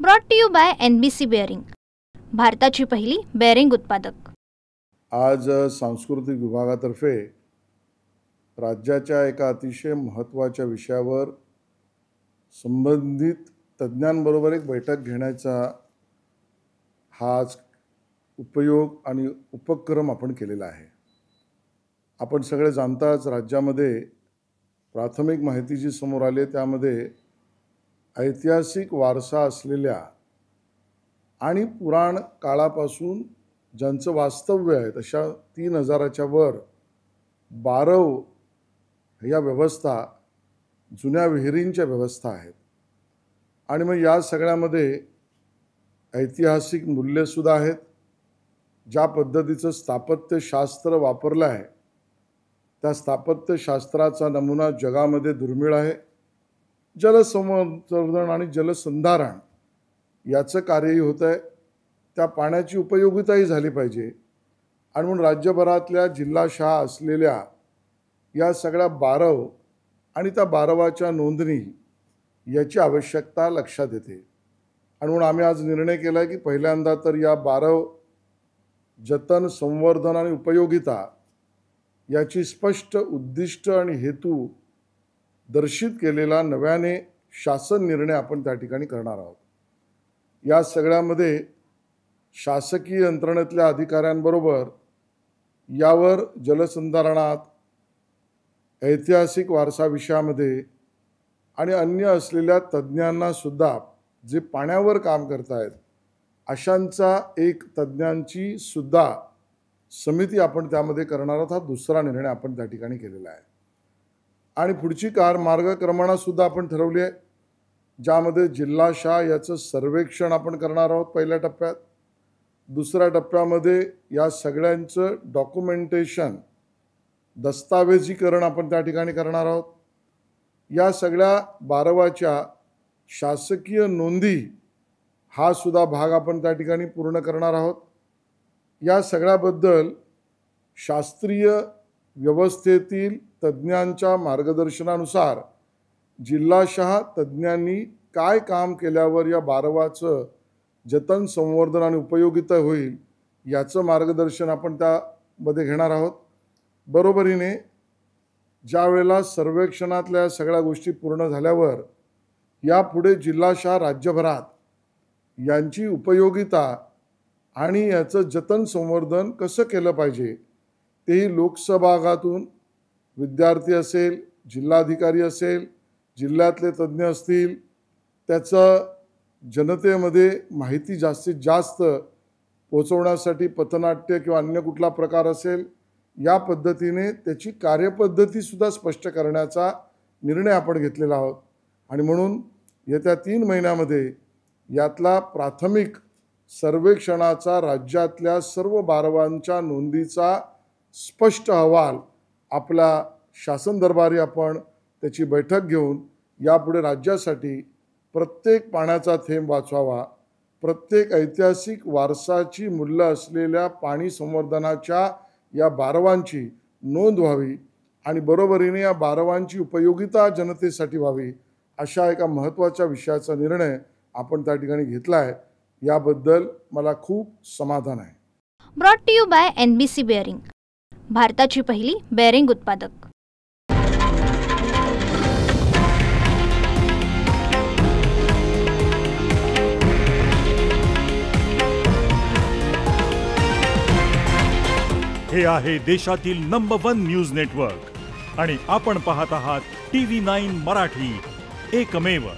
Brought to you by NBC bearing, भारताची पहिली bearing उत्पादक। आज सांस्कृतिक विभागातर्फे राज्याच्या एका अतिशय महत्त्वाच्या विषयावर संबंधित तज्ज्ञांबरोबर एक बैठक घेण्याचा हा उपयोग आणि उपक्रम आपण केलेला आहे। आपण सगळे जाणताच राज्यामध्ये प्राथमिक माहिती जी समोर आली त्यामध्ये ऐतिहासिक वारसा असलेल्या आणि पुराण काळापासून ज्यांचं वास्तव्य आहे तशा 3000च्या वर बारव या व्यवस्था जुन्या विहिरींच्या व्यवस्था आहेत। आणि मग या सगळ्यामध्ये ऐतिहासिक मूल्यसुद्धा आहेत। ज्या पद्धतीचं स्थापत्यशास्त्र वापरलं आहे त्या स्थापत्यशास्त्राचा नमुना जगामध्ये दुर्मिळ आहे। जलसंवर्धन आणि जलसंधारण याचं कार्यही होत आहे, त्या पाण्याची उपयोगिताही झाली पाहिजे। आणि म्हणून राज्यभरातल्या जिल्हाशहा असलेल्या या सगळ्या बारव आणि त्या बारवाच्या नोंदणी याची आवश्यकता लक्षात येते। आणि म्हणून आम्ही आज निर्णय केला की पहिल्यांदा तर या बारव जतन, संवर्धन आणि उपयोगिता याची स्पष्ट उद्दिष्ट आणि हेतू दर्शित केलेला नव्याने शासन निर्णय आपण त्या ठिकाणी करणार आहोत। या सगळ्यामध्ये शासकीय यंत्रणेतल्या अधिकाऱ्यांबरोबर यावर जलसंधारणात, ऐतिहासिक वारसा विषयामध्ये आणि अन्य असलेल्या तज्ज्ञांना सुद्धा जे पाण्यावर काम करतायत अशांचा एक तज्ज्ञांची सुद्धा समिती आपण त्यामध्ये करणार आहोत। हा दुसरा निर्णय आपण त्या ठिकाणी केलेला आहे। आणि पुढची मार्गक्रमणा सुद्धा आपण ठरवली आहे, ज्यामध्ये जिल्हाशहा याचं सर्वेक्षण आपण करणार आहोत पहिल्या टप्प्यात। दुसऱ्या टप्प्यामध्ये या सगळ्यांचं डॉक्युमेंटेशन, दस्तावेजीकरण आपण त्या ठिकाणी करणार आहोत। या सगळ्या बारवाच्या शासकीय नोंदी हा सुद्धा भाग आपण त्या ठिकाणी पूर्ण करणार आहोत। या सगळ्याबद्दल शास्त्रीय व्यवस्थेतील तज्ज्ञांच्या मार्गदर्शनानुसार जिल्हाशहा तज्ज्ञांनी काय काम केल्यावर या बारवाचं जतन, संवर्धन आणि उपयोगिता होईल याचं मार्गदर्शन आपण त्यामध्ये घेणार आहोत। बरोबरीने ज्या वेळेला सर्वेक्षणातल्या सगळ्या गोष्टी पूर्ण झाल्यावर यापुढे जिल्हाशहा राज्यभरात यांची उपयोगिता आणि याचं जतन, संवर्धन कसं केलं पाहिजे तेही लोकसहभागातून विद्यार्थी असेल, जिल्हाधिकारी असेल, जिल्ह्यातले तज्ज्ञ असतील, त्याचं जनतेमध्ये माहिती जास्तीत जास्त पोहोचवण्यासाठी पथनाट्य किंवा अन्य कुठला प्रकार असेल, या पद्धतीने त्याची कार्यपद्धतीसुद्धा स्पष्ट करण्याचा निर्णय आपण घेतलेला आहोत। आणि म्हणून येत्या 3 महिन्यामध्ये यातला प्राथमिक सर्वेक्षणाचा राज्यातल्या सर्व बारवांच्या नोंदीचा स्पष्ट अहवाल आपला शासन दरबारी आपण त्याची बैठक घेऊन यापुढे राज्यासाठी प्रत्येक पाण्याचा थेंब वाचवावा, प्रत्येक ऐतिहासिक वारसाची मूल्य असलेल्या पाणी संवर्धनाच्या या बारवांची नोंद व्हावी आणि बरोबरीने या बारवांची उपयोगिता जनतेसाठी व्हावी, अशा एका महत्त्वाच्या विषयाचा निर्णय आपण त्या ठिकाणी घेतला आहे। याबद्दल मला खूप समाधान आहे। Brought to you by NBC bearing, भारताची पहिली बेअरिंग उत्पादक। हे आहे देशातील नंबर 1 न्यूज नेटवर्क आणि आपण पाहत आहात TV9 मराठी, एकमेव।